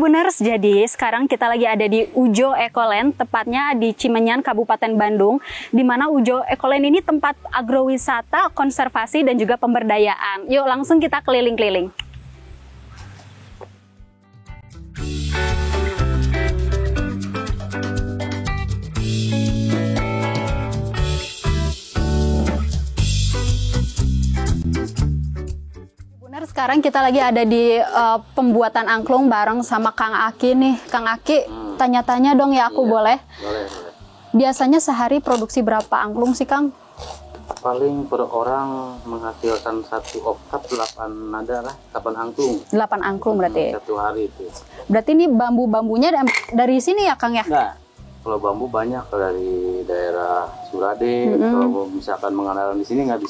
Tribuners, jadi sekarang kita lagi ada di Ujo Ekoland, tepatnya di Cimenyan, Kabupaten Bandung, di mana Ujo Ekoland ini tempat agrowisata, konservasi, dan juga pemberdayaan. Yuk langsung kita keliling-keliling. Sekarang kita lagi ada di pembuatan angklung bareng sama Kang Aki nih. Kang Aki, tanya-tanya dong ya aku boleh? Boleh. Biasanya sehari produksi berapa angklung sih Kang? Paling per orang menghasilkan satu oktat 8 nada lah, 8 angklung. 8 angklung berarti? Satu hari itu. Berarti ini bambu-bambunya dari sini ya Kang ya? Enggak. Kalau bambu banyak dari daerah Surade. Kalau misalkan mengandalkan di sini nggak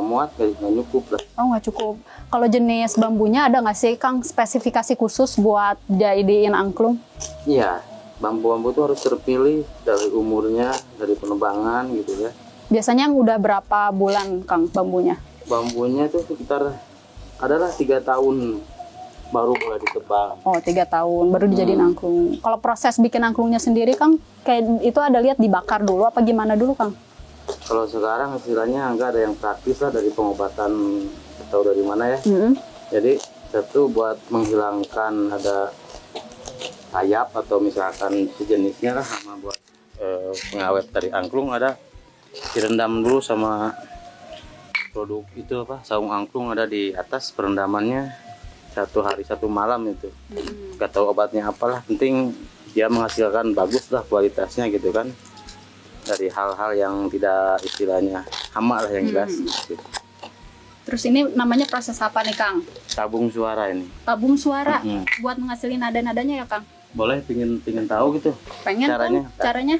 muat, nggak cukup lah. Oh nggak cukup. Kalau jenis bambunya ada nggak sih Kang spesifikasi khusus buat jadiin angklung? Iya, bambu-bambu itu harus terpilih dari umurnya, dari penebangan gitu ya. Biasanya yang udah berapa bulan Kang bambunya? Bambunya itu sekitar adalah 3 tahun baru mulai ditebang. Oh 3 tahun baru dijadiin angklung. Kalau proses bikin angklungnya sendiri Kang, kayak itu ada lihat dibakar dulu apa gimana dulu Kang? Kalau sekarang istilahnya nggak ada yang praktis lah dari pengobatan atau dari mana ya. Jadi satu buat menghilangkan ada sayap atau misalkan sejenisnya lah, sama buat pengawet dari angklung ada direndam dulu sama produk itu apa, saung angklung ada di atas perendamannya 1 hari 1 malam itu. Gak tahu obatnya apalah, penting dia menghasilkan bagus lah kualitasnya gitu kan, dari hal-hal yang tidak istilahnya hama lah yang jelas gitu. Terus ini namanya proses apa nih Kang? Tabung suara ini. Tabung suara buat menghasilin nada-nadanya ya Kang? Boleh, pingin tahu gitu Pengen caranya?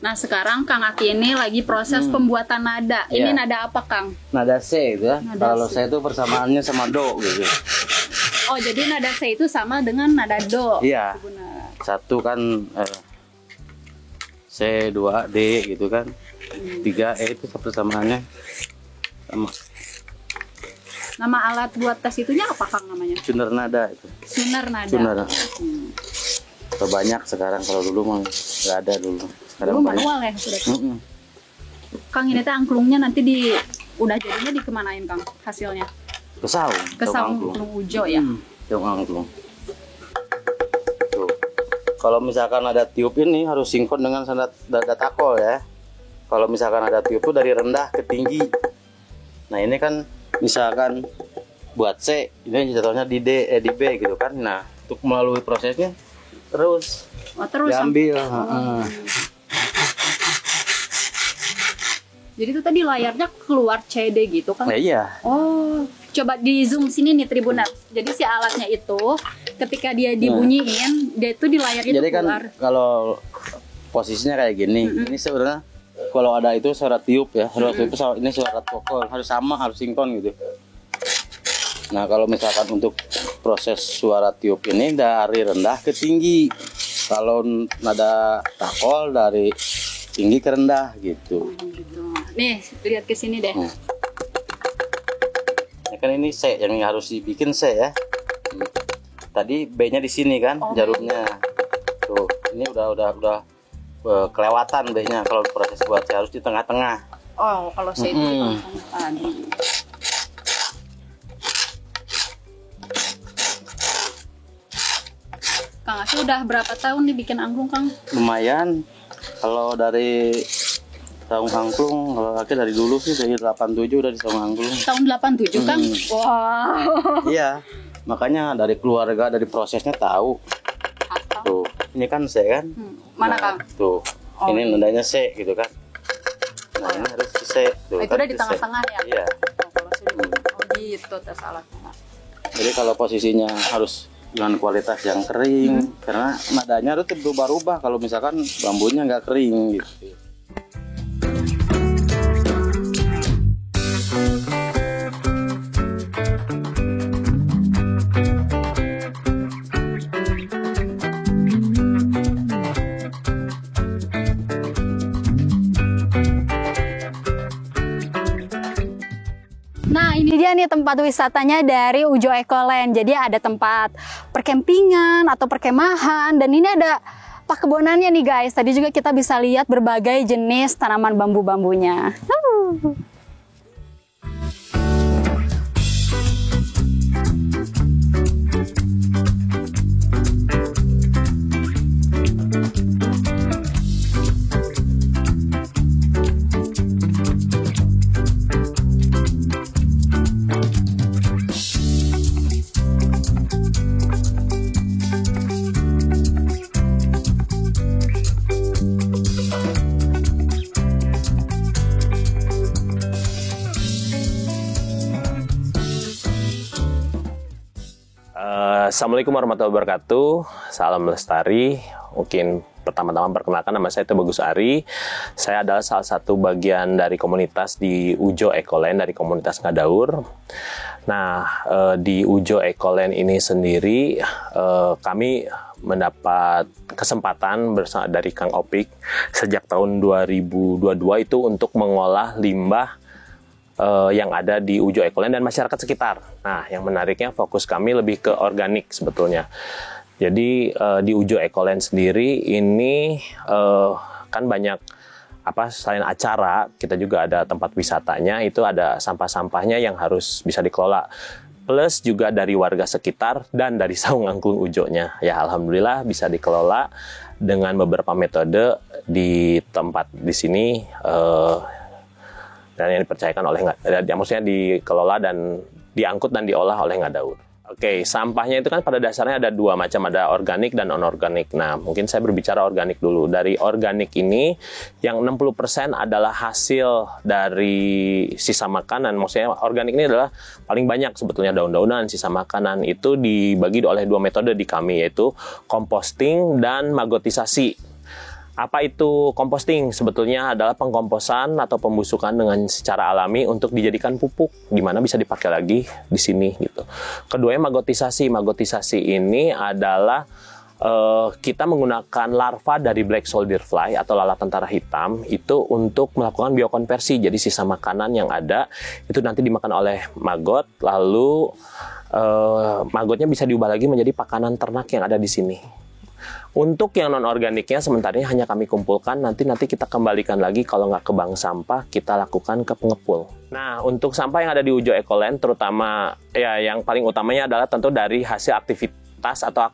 Nah sekarang Kang Aki ini lagi proses pembuatan nada. Ini nada apa Kang? Nada C itu ya. Kalau C. saya itu persamaannya sama do gitu. Oh jadi nada C itu sama dengan nada do. Iya. Benar. Satu kan C, 2 D gitu kan. 3 E itu persamaannya sama. Nama alat buat tes itunya apa Kang namanya? Suner nada itu. Suner nada. Suner. Banyak sekarang, kalau dulu mah nggak ada dulu. Dulu manual ya sudah. Kang ini teh angklungnya nanti udah jadinya dikemanain Kang hasilnya? Ke saung. Ke saung angklung Ujo ya. Saung angklung. Tuh. Kalau misalkan ada tiup ini harus sinkron dengan nada takol ya. Kalau misalkan ada tiup itu dari rendah ke tinggi. Nah ini kan misalkan buat C, ini jatuhnya di D, di B gitu kan. Nah untuk melalui prosesnya terus diambil. Jadi itu tadi layarnya keluar CD gitu kan? Iya. Oh, coba di zoom sini nih Tribuners. Jadi si alatnya itu ketika dia dibunyiin, dia itu di layar itu keluar. Kan kalau posisinya kayak gini, ini sebenarnya kalau ada itu suara tiup ya, ini suara vokal harus sama, harus sinkron gitu. Nah kalau misalkan untuk proses suara tiup ini dari rendah ke tinggi, kalau nada takol dari tinggi ke rendah gitu. Nih lihat ke sini deh. Ya kan ini C yang harus dibikin C ya. Tadi B-nya di sini kan, jarumnya. Tuh, ini udah kelewatan B-nya. Kalau proses buat C harus di tengah-tengah. Oh, kalau C itu di tengah tadi. Kang Aki udah berapa tahun nih bikin angklung Kang? Lumayan. Kalau dari saung angklung, kalau Aki dari dulu sih dari 87 udah di saung angklung. Tahun 87 Kang? Wow. Iya, makanya dari keluarga, dari prosesnya tahu. Tuh, ini kan C kan? Mana Kang? Tuh, ini nadanya C gitu kan? Nah ini harus di C. Tuh, itu udah di tengah-tengah ya? Iya. Gitu tes alatnya. Jadi kalau posisinya harus dengan kualitas yang kering, karena nadanya harus berubah-ubah kalau misalkan bambunya nggak kering gitu. dia nih tempat wisatanya dari Ujo Ecoland. Jadi ada tempat perkempingan atau perkemahan, dan ini ada pakebonannya nih guys. Tadi juga kita bisa lihat berbagai jenis tanaman bambu-bambunya. Assalamualaikum warahmatullahi wabarakatuh. Salam lestari. Mungkin pertama-tama perkenalkan, nama saya Bagus Ari. Saya adalah salah satu bagian dari komunitas di Ujo Ecoland, dari komunitas Ngadaur. Nah, di Ujo Ecoland ini sendiri kami mendapat kesempatan bersama dari Kang Opik sejak tahun 2022 itu untuk mengolah limbah yang ada di Ujo Ecoland dan masyarakat sekitar. Nah, yang menariknya fokus kami lebih ke organik sebetulnya. Jadi di Ujo Ecoland sendiri ini kan banyak selain acara, kita juga ada tempat wisatanya, itu ada sampah-sampahnya yang harus bisa dikelola. Plus juga dari warga sekitar dan dari saung angklung Ujonya. Ya alhamdulillah bisa dikelola dengan beberapa metode di tempat di sini. Dan yang dipercayakan oleh maksudnya dikelola dan diangkut dan diolah oleh Ngadaur. Oke, sampahnya itu kan pada dasarnya ada dua macam, ada organik dan non-organik. Nah, mungkin saya berbicara organik dulu. Dari organik ini, yang 60% adalah hasil dari sisa makanan. Maksudnya organik ini adalah paling banyak sebetulnya daun-daunan, sisa makanan. Itu dibagi oleh dua metode di kami, yaitu composting dan magotisasi. Apa itu composting? Sebetulnya adalah pengkomposan atau pembusukan dengan secara alami untuk dijadikan pupuk, di mana bisa dipakai lagi di sini gitu. Keduanya magotisasi. Magotisasi ini adalah kita menggunakan larva dari black soldier fly atau lalat tentara hitam itu untuk melakukan biokonversi. Jadi sisa makanan yang ada itu nanti dimakan oleh maggot, lalu maggotnya bisa diubah lagi menjadi pakanan ternak yang ada di sini. Untuk yang non-organiknya sementara ini hanya kami kumpulkan, nanti kita kembalikan lagi, kalau nggak ke bank sampah, kita lakukan ke pengepul. Nah, untuk sampah yang ada di Ujo Ecoland, terutama ya yang paling utamanya adalah tentu dari hasil aktivitas atau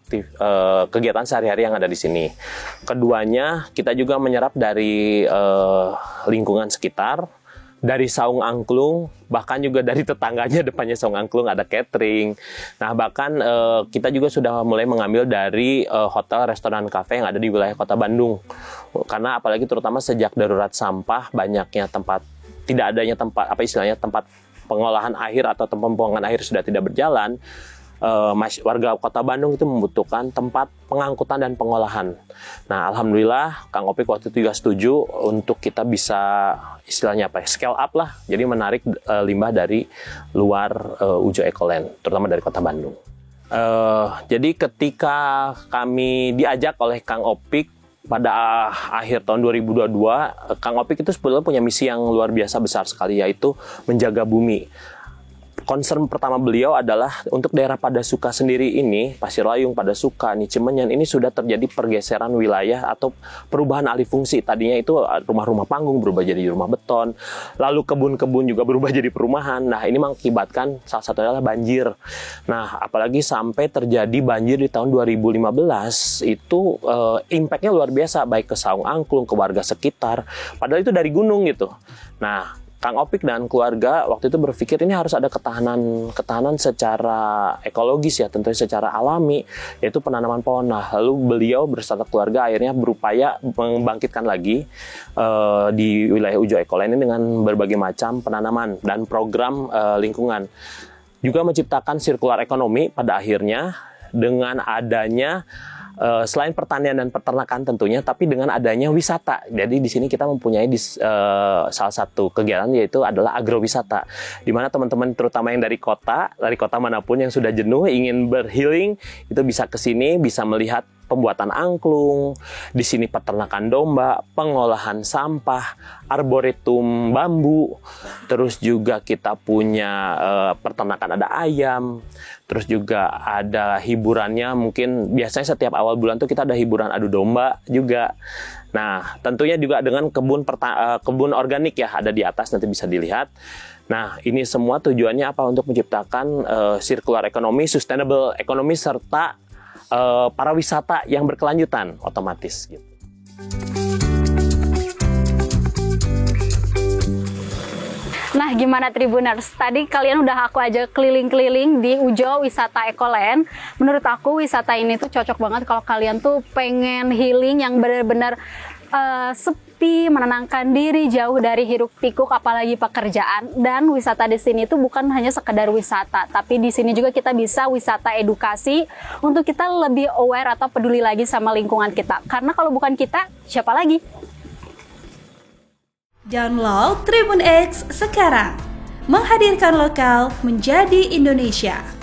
kegiatan sehari-hari yang ada di sini. Keduanya, kita juga menyerap dari lingkungan sekitar, dari saung angklung, bahkan juga dari tetangganya, depannya saung angklung ada catering. Nah, bahkan kita juga sudah mulai mengambil dari hotel, restoran, kafe yang ada di wilayah Kota Bandung. Karena apalagi terutama sejak darurat sampah, banyaknya tidak adanya tempat tempat pengolahan air atau tempat pembuangan air sudah tidak berjalan. Warga Kota Bandung itu membutuhkan tempat pengangkutan dan pengolahan. Nah, alhamdulillah Kang Opik waktu itu juga setuju untuk kita bisa istilahnya scale up lah. Jadi menarik limbah dari luar Ujo Ecoland, terutama dari Kota Bandung. Jadi ketika kami diajak oleh Kang Opik pada akhir tahun 2022, Kang Opik itu sebetulnya punya misi yang luar biasa besar sekali, yaitu menjaga bumi. Concern pertama beliau adalah untuk daerah Padasuka sendiri ini, Pasir Layung, Padasuka, Cimenyan, ini sudah terjadi pergeseran wilayah atau perubahan alih fungsi. Tadinya itu rumah-rumah panggung berubah jadi rumah beton, lalu kebun-kebun juga berubah jadi perumahan. Nah, ini mengakibatkan salah satunya adalah banjir. Nah, apalagi sampai terjadi banjir di tahun 2015, itu impact-nya luar biasa, baik ke saung angklung, ke warga sekitar, padahal itu dari gunung gitu. Nah, Kang Opik dan keluarga waktu itu berpikir ini harus ada ketahanan secara ekologis ya, tentunya secara alami, yaitu penanaman pohon. Nah, lalu beliau beserta keluarga akhirnya berupaya membangkitkan lagi di wilayah Ujo Ecoland ini dengan berbagai macam penanaman dan program lingkungan. Juga menciptakan sirkular ekonomi pada akhirnya dengan adanya selain pertanian dan peternakan tentunya, tapi dengan adanya wisata. Jadi di sini kita mempunyai salah satu kegiatan, yaitu adalah agrowisata, di mana teman-teman terutama yang dari kota manapun yang sudah jenuh ingin berhealing itu bisa ke sini, bisa melihat pembuatan angklung, di sini peternakan domba, pengolahan sampah, arboretum bambu, terus juga kita punya peternakan ada ayam, terus juga ada hiburannya, mungkin biasanya setiap awal bulan tuh kita ada hiburan adu domba juga. Nah, tentunya juga dengan kebun organik ya, ada di atas nanti bisa dilihat. Nah, ini semua tujuannya apa? Untuk menciptakan circular economy, sustainable economy, serta pariwisata yang berkelanjutan otomatis gitu. Nah, gimana Tribuners? Tadi kalian udah aku aja keliling-keliling di Ujo Wisata Ekoland. Menurut aku wisata ini tuh cocok banget kalau kalian tuh pengen healing yang benar-benar sepi, menenangkan diri, jauh dari hiruk pikuk apalagi pekerjaan. Dan wisata di sini tuh bukan hanya sekedar wisata, tapi di sini juga kita bisa wisata edukasi untuk kita lebih aware atau peduli lagi sama lingkungan kita. Karena kalau bukan kita, siapa lagi? Download Tribun X sekarang, menghadirkan lokal menjadi Indonesia.